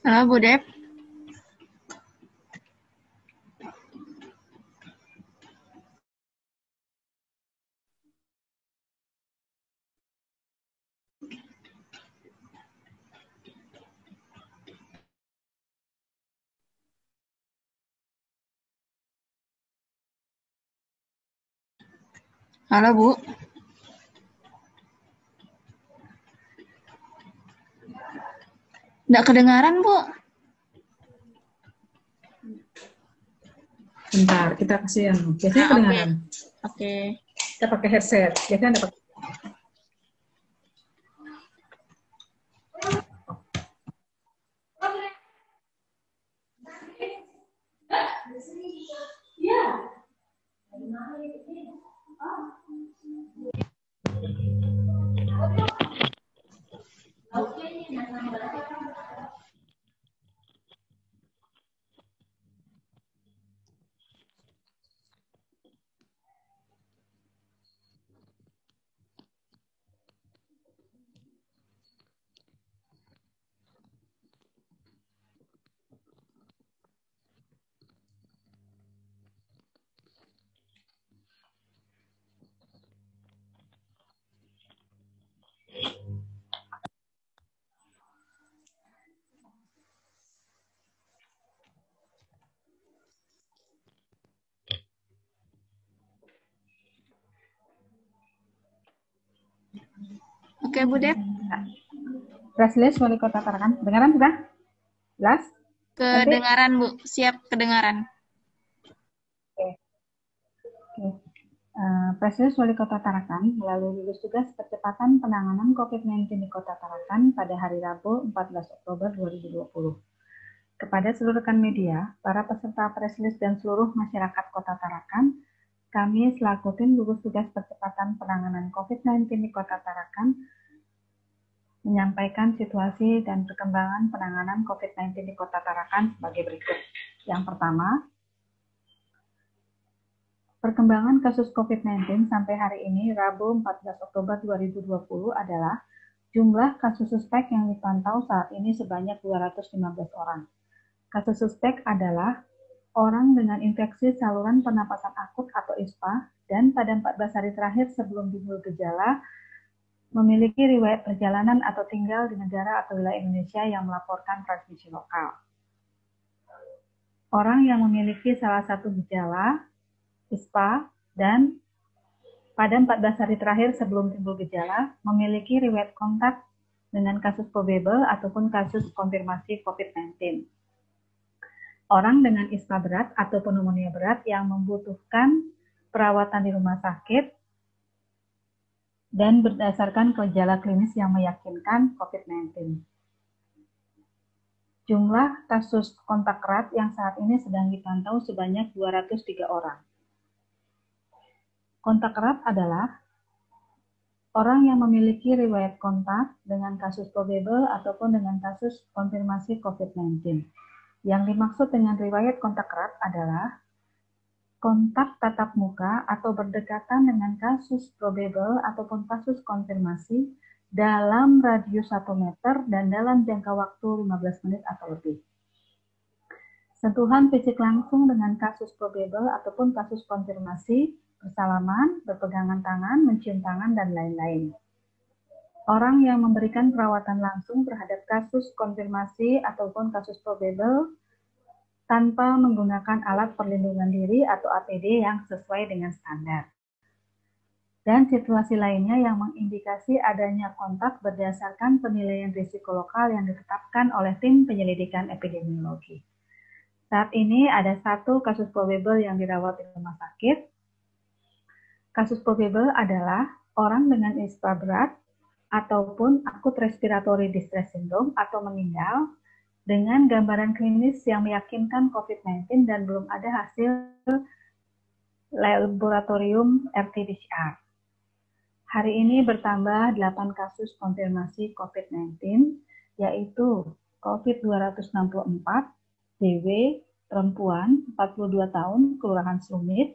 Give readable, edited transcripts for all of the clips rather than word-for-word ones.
Halo Bu Dep. Halo Bu. Nggak kedengaran Bu. Bentar, kita kasih yang biasanya kedengaran. Oke. Kita pakai headset. Biasanya ada pakai. Oke Bu Dep. Press list Wali Kota Tarakan. Kedengaran sudah? Jelas? Kedengaran Bu. Siap kedengaran. Press list Wali Kota Tarakan melalui gugus tugas percepatan penanganan COVID-19 di Kota Tarakan pada hari Rabu 14 Oktober 2020. Kepada seluruh rekan media, para peserta press list dan seluruh masyarakat Kota Tarakan, kami selaku tim gugus tugas percepatan penanganan COVID-19 di Kota Tarakan menyampaikan situasi dan perkembangan penanganan COVID-19 di Kota Tarakan sebagai berikut. Yang pertama, perkembangan kasus COVID-19 sampai hari ini, Rabu 14 Oktober 2020 adalah jumlah kasus suspek yang dipantau saat ini sebanyak 215 orang. Kasus suspek adalah orang dengan infeksi saluran pernapasan akut atau ISPA dan pada 14 hari terakhir sebelum timbul gejala memiliki riwayat perjalanan atau tinggal di negara atau wilayah Indonesia yang melaporkan transmisi lokal. Orang yang memiliki salah satu gejala, ISPA, dan pada 14 hari terakhir sebelum timbul gejala memiliki riwayat kontak dengan kasus probable ataupun kasus konfirmasi COVID-19. Orang dengan ISPA berat atau pneumonia berat yang membutuhkan perawatan di rumah sakit dan berdasarkan gejala klinis yang meyakinkan COVID-19. Jumlah kasus kontak erat yang saat ini sedang dipantau sebanyak 203 orang. Kontak erat adalah orang yang memiliki riwayat kontak dengan kasus probable ataupun dengan kasus konfirmasi COVID-19. Yang dimaksud dengan riwayat kontak erat adalah kontak tatap muka atau berdekatan dengan kasus probable ataupun kasus konfirmasi dalam radius 1 meter dan dalam jangka waktu 15 menit atau lebih. Sentuhan fisik langsung dengan kasus probable ataupun kasus konfirmasi, bersalaman, berpegangan tangan, mencium tangan, dan lain-lain. Orang yang memberikan perawatan langsung terhadap kasus konfirmasi ataupun kasus probable tanpa menggunakan alat perlindungan diri atau APD yang sesuai dengan standar. Dan situasi lainnya yang mengindikasi adanya kontak berdasarkan penilaian risiko lokal yang ditetapkan oleh tim penyelidikan epidemiologi. Saat ini ada 1 kasus probable yang dirawat di rumah sakit. Kasus probable adalah orang dengan ISPA berat ataupun akut respiratory distress syndrome atau meninggal dengan gambaran klinis yang meyakinkan COVID-19 dan belum ada hasil laboratorium RT-PCR. Hari ini bertambah 8 kasus konfirmasi COVID-19, yaitu COVID-264, DW, perempuan, 42 tahun, Kelurahan Sumit.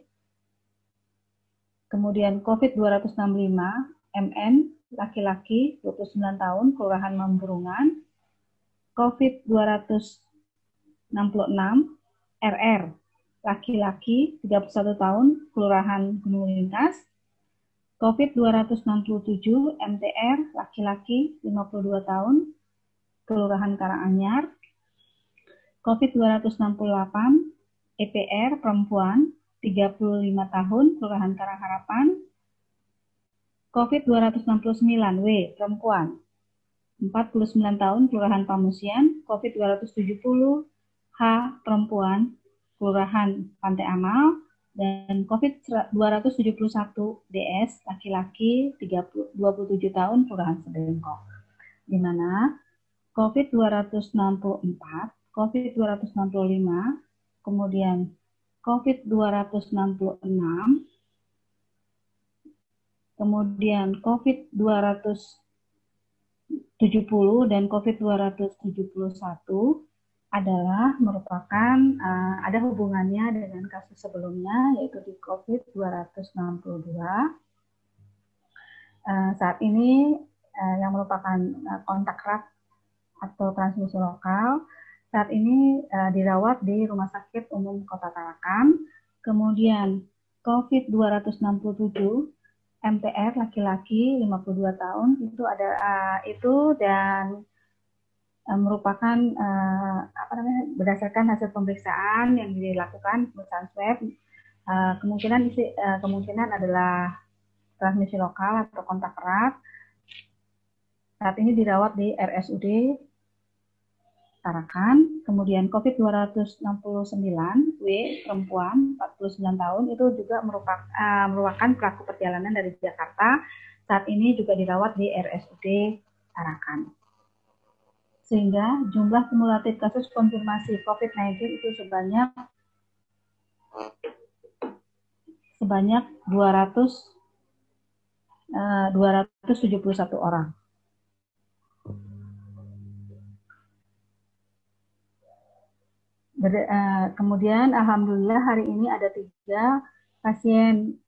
Kemudian COVID-265, MN, laki-laki, 29 tahun, Kelurahan Memburungan. COVID 266 RR, laki-laki 31 tahun, Kelurahan Gunung Lintas. COVID 267 MTR, laki-laki 52 tahun, Kelurahan Karanganyar. COVID 268 EPR, perempuan 35 tahun, Kelurahan Karangharapan. COVID 269 W, perempuan 49 tahun, Kelurahan Pamusian. COVID 270 H, perempuan, Kelurahan Pantai Amal. Dan COVID 271 DS, laki-laki 27 tahun, Kelurahan Sebengkok. Di mana COVID 264, COVID 265, kemudian COVID 266, kemudian COVID 270 dan COVID 271 adalah merupakan ada hubungannya dengan kasus sebelumnya, yaitu di COVID 262. Saat ini yang merupakan kontak erat atau transmisi lokal saat ini dirawat di Rumah Sakit Umum Kota Tarakan. Kemudian COVID 267 MTR, laki-laki 52 tahun, itu dan merupakan berdasarkan hasil pemeriksaan yang dilakukan pemeriksaan swab, kemungkinan adalah transmisi lokal atau kontak erat. Saat ini dirawat di RSUD Tarakan. Kemudian COVID 269 W, perempuan 49 tahun, itu juga merupakan pelaku perjalanan dari Jakarta. Saat ini juga dirawat di RSUD Tarakan. Sehingga jumlah kumulatif kasus konfirmasi COVID-19 itu sebanyak 271 orang. Kemudian alhamdulillah hari ini ada 3 pasien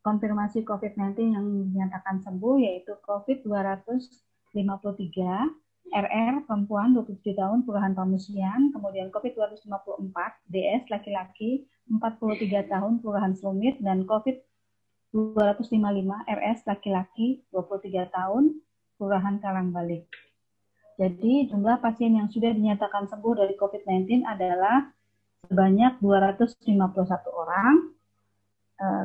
konfirmasi COVID-19 yang dinyatakan sembuh, yaitu COVID 253 RR, perempuan 27 tahun, Kelurahan Pamusian. Kemudian COVID 254 DS, laki-laki 43 tahun, Kelurahan Selumit. Dan COVID 255 RS, laki-laki 23 tahun, Kelurahan Karangbalik. Jadi jumlah pasien yang sudah dinyatakan sembuh dari COVID-19 adalah sebanyak 251 orang.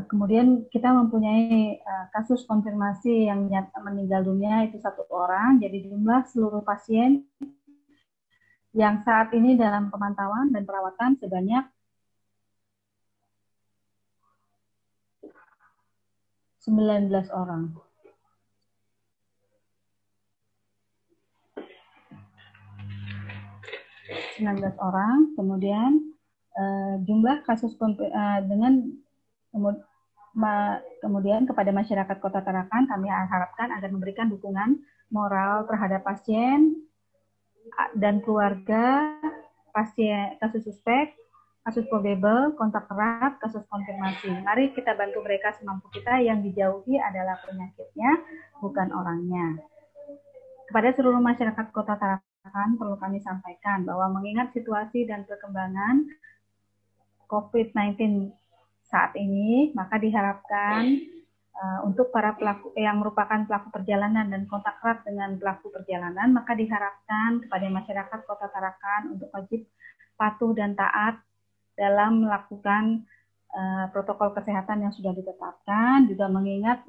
Kemudian kita mempunyai kasus konfirmasi yang meninggal dunia itu 1 orang. Jadi jumlah seluruh pasien yang saat ini dalam pemantauan dan perawatan sebanyak 19 orang. Kemudian jumlah kasus kemudian kepada masyarakat Kota Tarakan kami harapkan agar memberikan dukungan moral terhadap pasien dan keluarga pasien kasus suspek, kasus probable, kontak erat, kasus konfirmasi. Mari kita bantu mereka semampu kita. Yang dijauhi adalah penyakitnya, bukan orangnya. Kepada seluruh masyarakat Kota Tarakan perlu kami sampaikan bahwa mengingat situasi dan perkembangan COVID-19 saat ini, maka diharapkan untuk para pelaku yang merupakan pelaku perjalanan dan kontak erat dengan pelaku perjalanan, maka diharapkan kepada masyarakat Kota Tarakan untuk wajib patuh dan taat dalam melakukan protokol kesehatan yang sudah ditetapkan, juga mengingat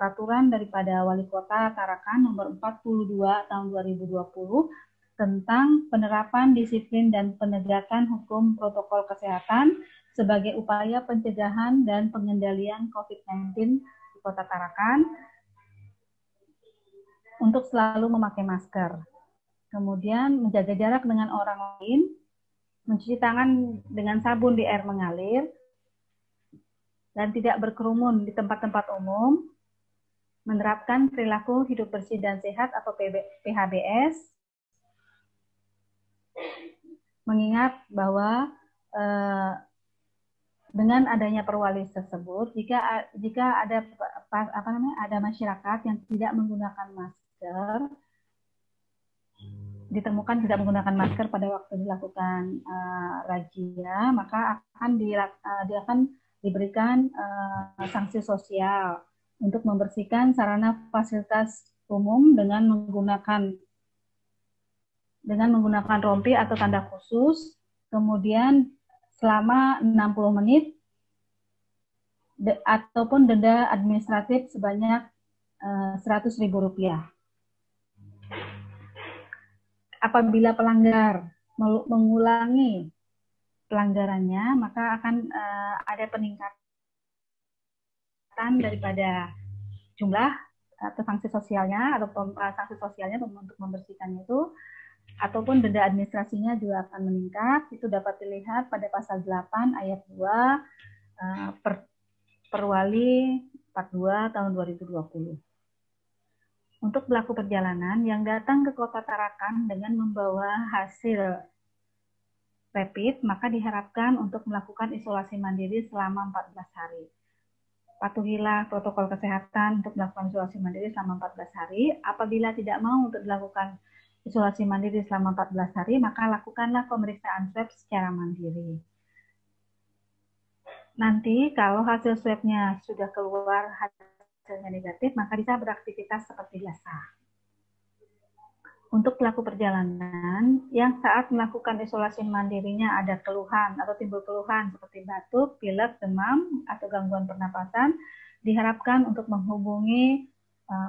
peraturan daripada Wali Kota Tarakan nomor 42 tahun 2020 tentang penerapan disiplin dan penegakan hukum protokol kesehatan sebagai upaya pencegahan dan pengendalian COVID-19 di Kota Tarakan untuk selalu memakai masker. Kemudian menjaga jarak dengan orang lain, mencuci tangan dengan sabun di air mengalir, dan tidak berkerumun di tempat-tempat umum, menerapkan perilaku hidup bersih dan sehat atau PHBS, mengingat bahwa dengan adanya perwalis tersebut, jika ada masyarakat yang tidak menggunakan masker, ditemukan tidak menggunakan masker pada waktu dilakukan razia, maka dia akan diberikan sanksi sosial untuk membersihkan sarana fasilitas umum dengan menggunakan rompi atau tanda khusus, kemudian selama 60 menit ataupun denda administratif sebanyak Rp100.000. Apabila pelanggar mengulangi pelanggarannya, maka akan ada peningkatan daripada jumlah atau sanksi sosialnya untuk membersihkan itu, ataupun denda administrasinya juga akan meningkat. Itu dapat dilihat pada pasal 8 ayat 2 Perwali 42 tahun 2020. Untuk pelaku perjalanan yang datang ke Kota Tarakan dengan membawa hasil rapid, maka diharapkan untuk melakukan isolasi mandiri selama 14 hari. Patuhilah protokol kesehatan untuk melakukan isolasi mandiri selama 14 hari. Apabila tidak mau untuk dilakukan isolasi mandiri selama 14 hari, maka lakukanlah pemeriksaan swab secara mandiri. Nanti kalau hasil swabnya sudah keluar hasilnya negatif, maka bisa beraktivitas seperti biasa. Untuk pelaku perjalanan yang saat melakukan isolasi mandirinya ada keluhan atau timbul keluhan seperti batuk, pilek, demam, atau gangguan pernapasan, diharapkan untuk menghubungi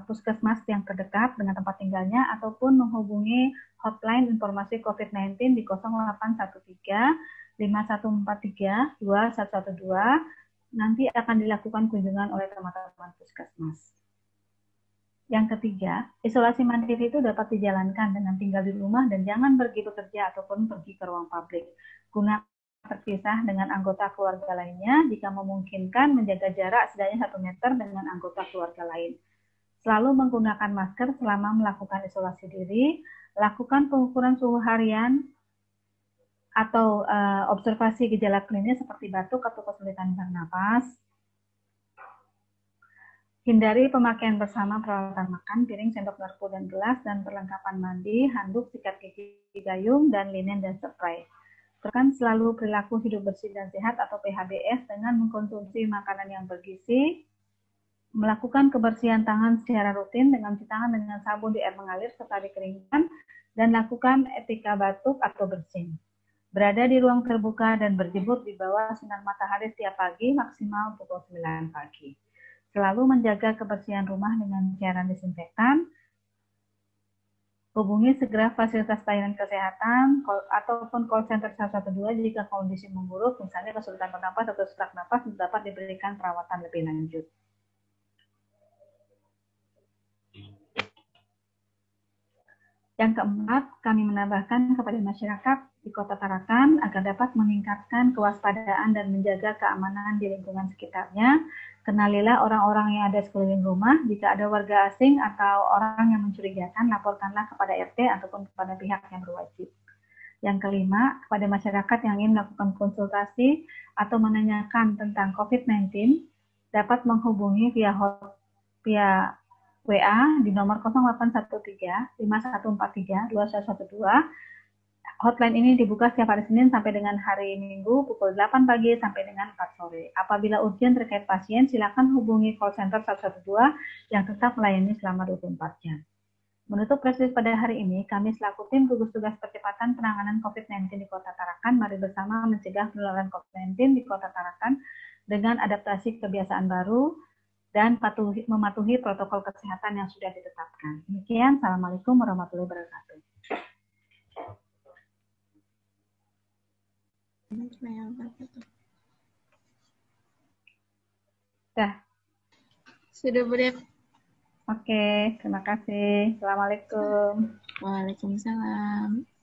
puskesmas yang terdekat dengan tempat tinggalnya ataupun menghubungi hotline informasi COVID-19 di 0813 5143 2112. Nanti akan dilakukan kunjungan oleh teman-teman puskesmas. Yang ketiga, isolasi mandiri itu dapat dijalankan dengan tinggal di rumah dan jangan pergi bekerja ataupun pergi ke ruang publik. Guna terpisah dengan anggota keluarga lainnya, jika memungkinkan menjaga jarak setidaknya 1 meter dengan anggota keluarga lain. Selalu menggunakan masker selama melakukan isolasi diri, lakukan pengukuran suhu harian atau observasi gejala klinis seperti batuk atau kesulitan bernapas. Hindari pemakaian bersama peralatan makan, piring, sendok, garpu, dan gelas, dan perlengkapan mandi, handuk, sikat gigi, gayung, dan linen dan spray. Teruskan selalu perilaku hidup bersih dan sehat atau PHBS dengan mengkonsumsi makanan yang bergizi, melakukan kebersihan tangan secara rutin dengan cuci tangan dengan sabun di air mengalir serta dikeringkan, dan lakukan etika batuk atau bersin. Berada di ruang terbuka dan berjemur di bawah sinar matahari setiap pagi maksimal pukul 9 pagi. Selalu menjaga kebersihan rumah dengan cairan disinfektan. Hubungi segera fasilitas pelayanan kesehatan ataupun call center 112 jika kondisi memburuk, misalnya kesulitan bernapas atau sesak napas, dapat diberikan perawatan lebih lanjut. Yang keempat, kami menambahkan kepada masyarakat di Kota Tarakan agar dapat meningkatkan kewaspadaan dan menjaga keamanan di lingkungan sekitarnya. Kenalilah orang-orang yang ada sekeliling rumah. Jika ada warga asing atau orang yang mencurigakan, laporkanlah kepada RT ataupun kepada pihak yang berwajib. Yang kelima, kepada masyarakat yang ingin melakukan konsultasi atau menanyakan tentang COVID-19, dapat menghubungi via WA di nomor 0813 5143 2112. Hotline ini dibuka setiap hari Senin sampai dengan hari Minggu pukul 8 pagi sampai dengan 4 sore. Apabila urgent terkait pasien, silakan hubungi call center 112 yang tetap melayani selama 24 jam. Menutup proses pada hari ini, kami selaku tim gugus tugas percepatan penanganan COVID-19 di Kota Tarakan, mari bersama mencegah penularan COVID-19 di Kota Tarakan dengan adaptasi kebiasaan baru dan mematuhi protokol kesehatan yang sudah ditetapkan. Demikian, Assalamualaikum warahmatullahi wabarakatuh. Sudah, Bu Dep. Oke, terima kasih. Assalamualaikum. Waalaikumsalam.